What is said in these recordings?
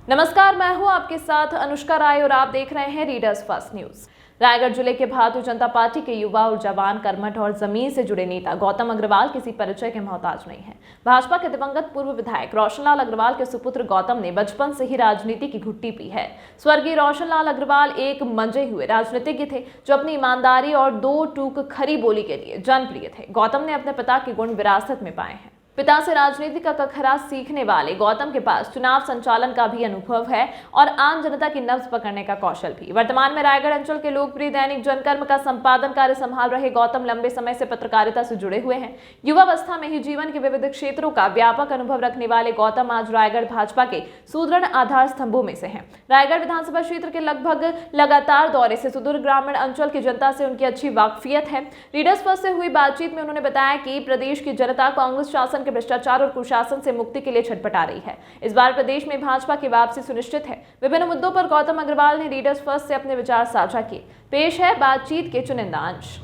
नमस्कार, मैं हूं आपके साथ अनुष्का राय और आप देख रहे हैं रीडर्स फर्स्ट न्यूज। रायगढ़ जिले के भारतीय जनता पार्टी के युवा और जवान, कर्मठ और जमीन से जुड़े नेता गौतम अग्रवाल किसी परिचय के मोहताज नहीं है। भाजपा के दिवंगत पूर्व विधायक रोशनलाल अग्रवाल के सुपुत्र गौतम ने बचपन से ही राजनीति की घुट्टी पी है। स्वर्गीय रोशनलाल अग्रवाल एक मंजे हुए राजनीतिज्ञ थे जो अपनी ईमानदारी और दो टूक खरी बोली के लिए जनप्रिय थे। गौतम ने अपने पिता के गुण विरासत में पाए हैं। पिता से राजनीति का कखरा सीखने वाले गौतम के पास चुनाव संचालन का भी अनुभव है और आम जनता की नब्ज पकड़ने का कौशल भी। वर्तमान में रायगढ़ अंचल के लोकप्रिय दैनिक जनकर्म का संपादन कार्य संभाल रहे गौतम लंबे समय से पत्रकारिता से जुड़े हुए हैं। युवावस्था में ही जीवन के विविध क्षेत्रों का व्यापक अनुभव रखने वाले गौतम आज रायगढ़ भाजपा के सुदृढ़ आधार स्तंभों में से हैं। रायगढ़ विधानसभा क्षेत्र के लगभग लगातार दौरे से सुदूर ग्रामीण अंचल की जनता से उनकी अच्छी वाकफियत है। रीडर्स फर्स्ट से हुई बातचीत में उन्होंने बताया कि प्रदेश की जनता कांग्रेस शासन के भ्रष्टाचार और कुशासन से मुक्ति के लिए छटपटा रही है। इस बार प्रदेश में भाजपा की वापसी सुनिश्चित है। विभिन्न मुद्दों पर गौतम अग्रवाल ने रीडर्स फर्स्ट से अपने विचार साझा किए। पेश है बातचीत के चुनिंदा अंश।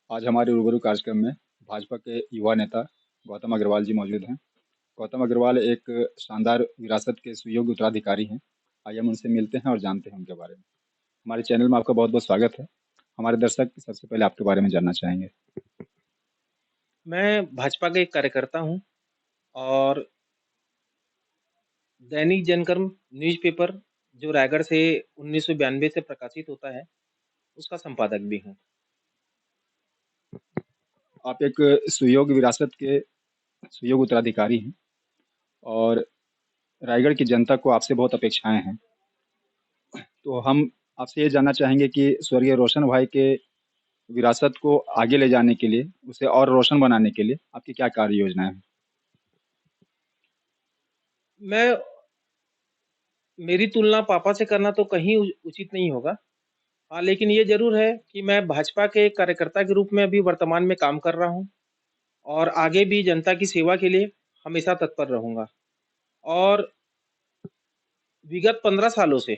आज हमारे रूबरू कार्यक्रम में भाजपा के युवा नेता गौतम अग्रवाल जी मौजूद हैं। गौतम अग्रवाल एक शानदार विरासत के सुयोग्य उत्तराधिकारी हैं। आइए हम उनसे मिलते हैं और जानते हैं उनके बारे में। हमारे चैनल में आपका बहुत बहुत स्वागत है। हमारे दर्शक सबसे पहले आपके बारे में जानना चाहेंगे। मैं भाजपा का एक कार्यकर्ता हूं और दैनिक जनकर्म न्यूज़पेपर जो रायगढ़ से 1992 से प्रकाशित होता है, उसका संपादक भी हूं। आप एक सुयोग्य विरासत के सुयोग्य उत्तराधिकारी हैं और रायगढ़ की जनता को आपसे बहुत अपेक्षाएं हैं। तो हम आपसे ये जानना चाहेंगे कि स्वर्गीय रोशन भाई के विरासत को आगे ले जाने के लिए, उसे और रोशन बनाने के लिए आपकी क्या कार्य योजनाएं हैं? मैं मेरी तुलना पापा से करना तो कहीं उचित नहीं होगा। हाँ, लेकिन ये ज़रूर है कि मैं भाजपा के एक कार्यकर्ता के रूप में अभी वर्तमान में काम कर रहा हूं और आगे भी जनता की सेवा के लिए हमेशा तत्पर रहूँगा। और विगत 15 सालों से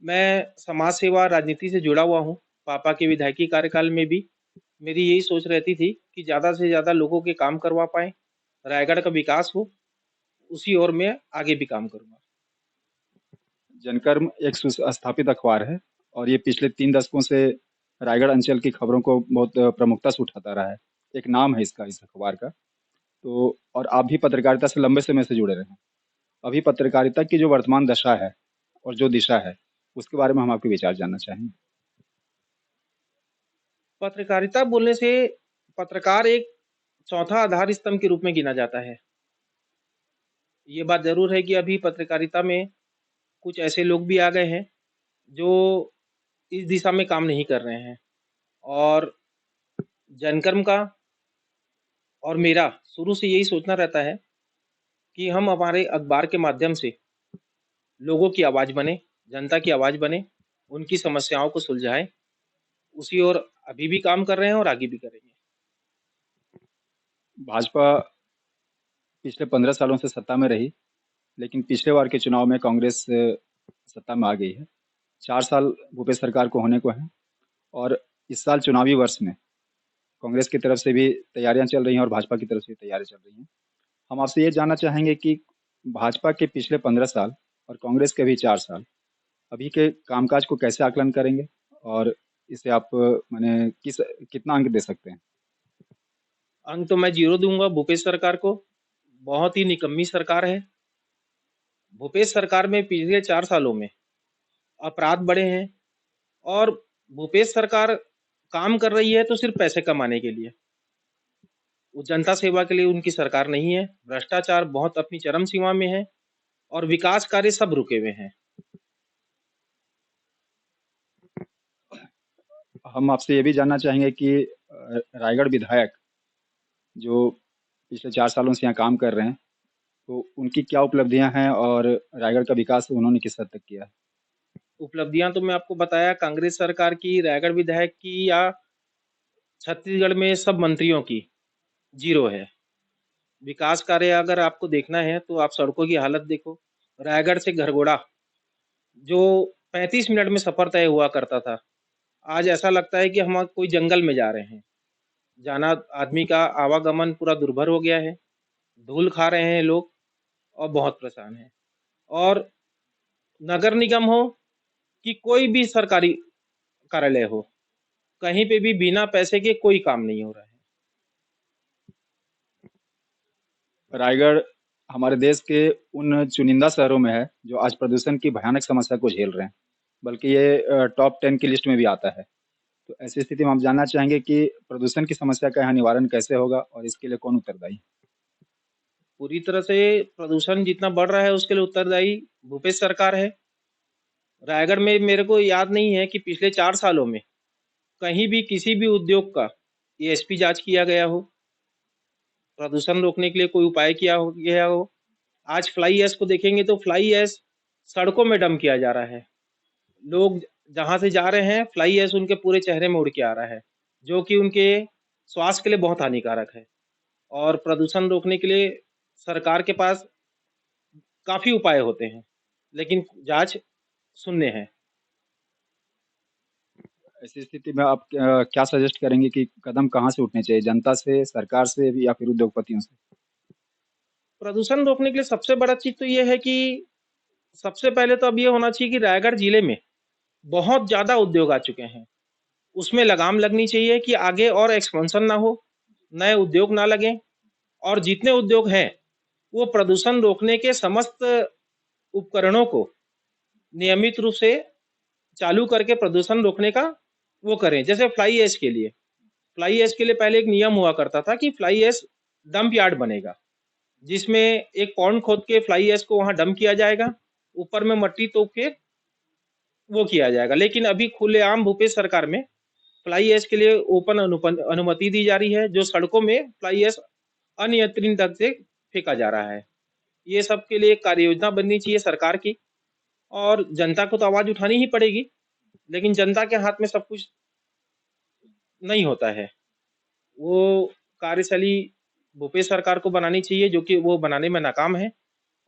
मैं समाज सेवा, राजनीति से जुड़ा हुआ हूँ। पापा के विधायकी कार्यकाल में भी मेरी यही सोच रहती थी कि ज़्यादा से ज़्यादा लोगों के काम करवा पाएँ, रायगढ़ का विकास हो, उसी ओर मैं आगे भी काम करूँगा। जनकर्म एक सुस्थापित अखबार है और ये पिछले 3 दशकों से रायगढ़ अंचल की खबरों को बहुत प्रमुखता से उठाता रहा है। एक नाम है इसका, इस अखबार का। तो और आप भी पत्रकारिता से लंबे समय से जुड़े रहे हैं। अभी पत्रकारिता की जो वर्तमान दशा है और जो दिशा है, उसके बारे में हम आपके विचार जानना चाहेंगे। पत्रकारिता बोलने से पत्रकार एक चौथा आधार स्तंभ के रूप में गिना जाता है। ये बात ज़रूर है कि अभी पत्रकारिता में कुछ ऐसे लोग भी आ गए हैं, जो इस दिशा में काम नहीं कर रहे हैं और जनकर्म का और मेरा शुरू से यही सोचना रहता है कि हम हमारे अखबार के माध्यम से लोगों की आवाज़ बने, जनता की आवाज़ बने, उनकी समस्याओं को सुलझाएँ। उसी ओर अभी भी काम कर रहे हैं और आगे भी करेंगे। भाजपा पिछले 15 सालों से सत्ता में रही, लेकिन पिछले बार के चुनाव में कांग्रेस सत्ता में आ गई है। 4 साल भूपेश सरकार को होने को हैं और इस साल चुनावी वर्ष में कांग्रेस की तरफ से भी तैयारियां चल रही हैं और भाजपा की तरफ से भी तैयारियां चल रही हैं। हम आपसे ये जानना चाहेंगे कि भाजपा के पिछले 15 साल और कांग्रेस के भी 4 साल, अभी के कामकाज को कैसे आकलन करेंगे और इसे आप माने कितना अंक दे सकते हैं? अंक तो मैं 0 दूँगा भूपेश सरकार को। बहुत ही निकम्मी सरकार है। भूपेश सरकार में पिछले 4 सालों में अपराध बढ़े हैं और भूपेश सरकार काम कर रही है तो सिर्फ़ पैसे कमाने के लिए। वो जनता सेवा के लिए उनकी सरकार नहीं है। भ्रष्टाचार बहुत अपनी चरम सीमा में है और विकास कार्य सब रुके हुए हैं। हम आपसे ये भी जानना चाहेंगे कि रायगढ़ विधायक जो पिछले 4 सालों से यहाँ काम कर रहे हैं, तो उनकी क्या उपलब्धियां हैं और रायगढ़ का विकास उन्होंने किस हद तक किया है? उपलब्धियाँ तो मैं आपको बताया कांग्रेस सरकार की, रायगढ़ विधायक की या छत्तीसगढ़ में सब मंत्रियों की, 0 है। विकास कार्य अगर आपको देखना है तो आप सड़कों की हालत देखो। रायगढ़ से घरघोड़ा जो 35 मिनट में सफ़र तय हुआ करता था, आज ऐसा लगता है कि हम कोई जंगल में जा रहे हैं। जाना आदमी का आवागमन पूरा दुर्भर हो गया है। धूल खा रहे हैं लोग और बहुत परेशान हैं। और नगर निगम हो कि कोई भी सरकारी कार्यालय हो, कहीं पे भी बिना पैसे के कोई काम नहीं हो रहा है। रायगढ़ हमारे देश के उन चुनिंदा शहरों में है जो आज प्रदूषण की भयानक समस्या को झेल रहे हैं, बल्कि ये टॉप 10 की लिस्ट में भी आता है। तो ऐसी स्थिति में हम जानना चाहेंगे कि प्रदूषण की समस्या का यहाँ निवारण कैसे होगा और इसके लिए कौन उत्तरदायी है? पूरी तरह से प्रदूषण जितना बढ़ रहा है उसके लिए उत्तरदायी भूपेश सरकार है। रायगढ़ में मेरे को याद नहीं है कि पिछले 4 सालों में कहीं भी किसी भी उद्योग का एएसपी जाँच किया गया हो, प्रदूषण रोकने के लिए कोई उपाय किया हो गया हो। आज फ्लाई ऐश को देखेंगे तो फ्लाई ऐश सड़कों में डंप किया जा रहा है। लोग जहाँ से जा रहे हैं, फ्लाई ऐश उनके पूरे चेहरे में उड़ के आ रहा है, जो कि उनके स्वास्थ्य के लिए बहुत हानिकारक है। और प्रदूषण रोकने के लिए सरकार के पास काफ़ी उपाय होते हैं, लेकिन जाँच शून्य है। ऐसी स्थिति में आप क्या सजेस्ट करेंगे कि कदम कहाँ से उठने चाहिए? जनता से, सरकार से या फिर उद्योगपतियों से? प्रदूषण रोकने के लिए सबसे बड़ा चीज़ तो ये है कि सबसे पहले तो अब ये होना चाहिए कि रायगढ़ जिले में बहुत ज़्यादा उद्योग आ चुके हैं। उसमें लगाम लगनी चाहिए कि आगे और एक्सपेंशन ना हो, नए उद्योग ना लगें और जितने उद्योग हैं, वो प्रदूषण रोकने के समस्त उपकरणों को नियमित रूप से चालू करके प्रदूषण रोकने का वो करें। जैसे फ्लाई ऐश के लिए पहले एक नियम हुआ करता था कि फ्लाई ऐश डंप यार्ड बनेगा, जिसमें एक पॉन्ड खोद के फ्लाई ऐश को वहाँ डंप किया जाएगा, ऊपर में मट्टी तोप के वो किया जाएगा। लेकिन अभी खुलेआम भूपेश सरकार में फ्लाई ऐश के लिए ओपन अनुमति दी जा रही है, जो सड़कों में फ्लाई ऐश अनियंत्रित ढंग से फेंका जा रहा है। ये सब के लिए एक कार्य योजना बननी चाहिए सरकार की और जनता को तो आवाज़ उठानी ही पड़ेगी, लेकिन जनता के हाथ में सब कुछ नहीं होता है। वो कार्यशैली भूपेश सरकार को बनानी चाहिए, जो कि वो बनाने में नाकाम है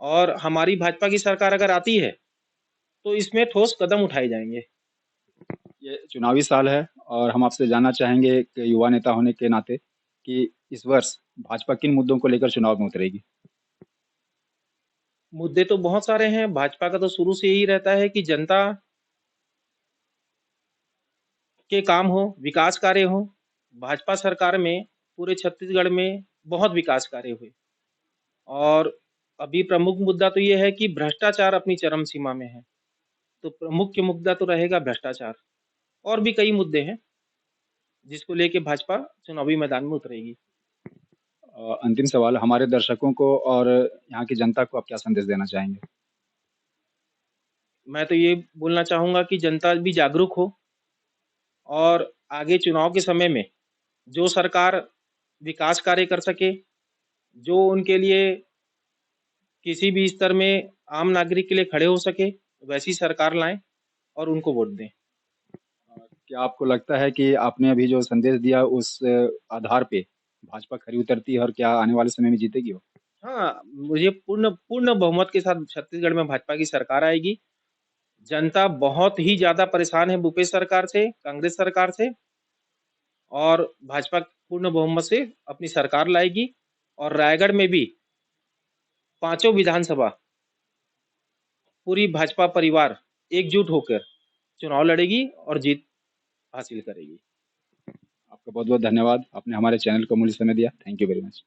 और हमारी भाजपा की सरकार अगर आती है, तो इसमें ठोस कदम उठाए जाएँगे। ये चुनावी साल है और हम आपसे जानना चाहेंगे एक युवा नेता होने के नाते कि इस वर्ष भाजपा किन मुद्दों को लेकर चुनाव में उतरेगी? मुद्दे तो बहुत सारे हैं, भाजपा का तो शुरू से यही रहता है कि जनता के काम हो, विकास कार्य हो। भाजपा सरकार में पूरे छत्तीसगढ़ में बहुत विकास कार्य हुए और अभी प्रमुख मुद्दा तो ये है कि भ्रष्टाचार अपनी चरम सीमा में है। तो मुख्य मुद्दा तो रहेगा भ्रष्टाचार और भी कई मुद्दे हैं, जिसको लेके भाजपा चुनावी मैदान में उतरेगी। अंतिम सवाल हमारे दर्शकों को और यहाँ की जनता को आप क्या संदेश देना चाहेंगे? मैं तो ये बोलना चाहूँगा कि जनता भी जागरूक हो और आगे चुनाव के समय में जो सरकार विकास कार्य कर सके, जो उनके लिए किसी भी स्तर में आम नागरिक के लिए खड़े हो सके, वैसी सरकार लाएँ और उनको वोट दें। क्या आपको लगता है कि आपने अभी जो संदेश दिया उस आधार पे भाजपा खरी उतरती है और क्या आने वाले समय में जीतेगी वो? हाँ, मुझे पूर्ण पूर्ण बहुमत के साथ छत्तीसगढ़ में भाजपा की सरकार आएगी। जनता बहुत ही ज़्यादा परेशान है भूपेश सरकार से, कांग्रेस सरकार से और भाजपा पूर्ण बहुमत से अपनी सरकार लाएगी और रायगढ़ में भी पाँचों विधानसभा पूरी भाजपा परिवार एकजुट होकर चुनाव लड़ेगी और जीत हासिल करेगी। आपका बहुत-बहुत धन्यवाद। आपने हमारे चैनल को अमूल्य समय दिया। Thank you very much.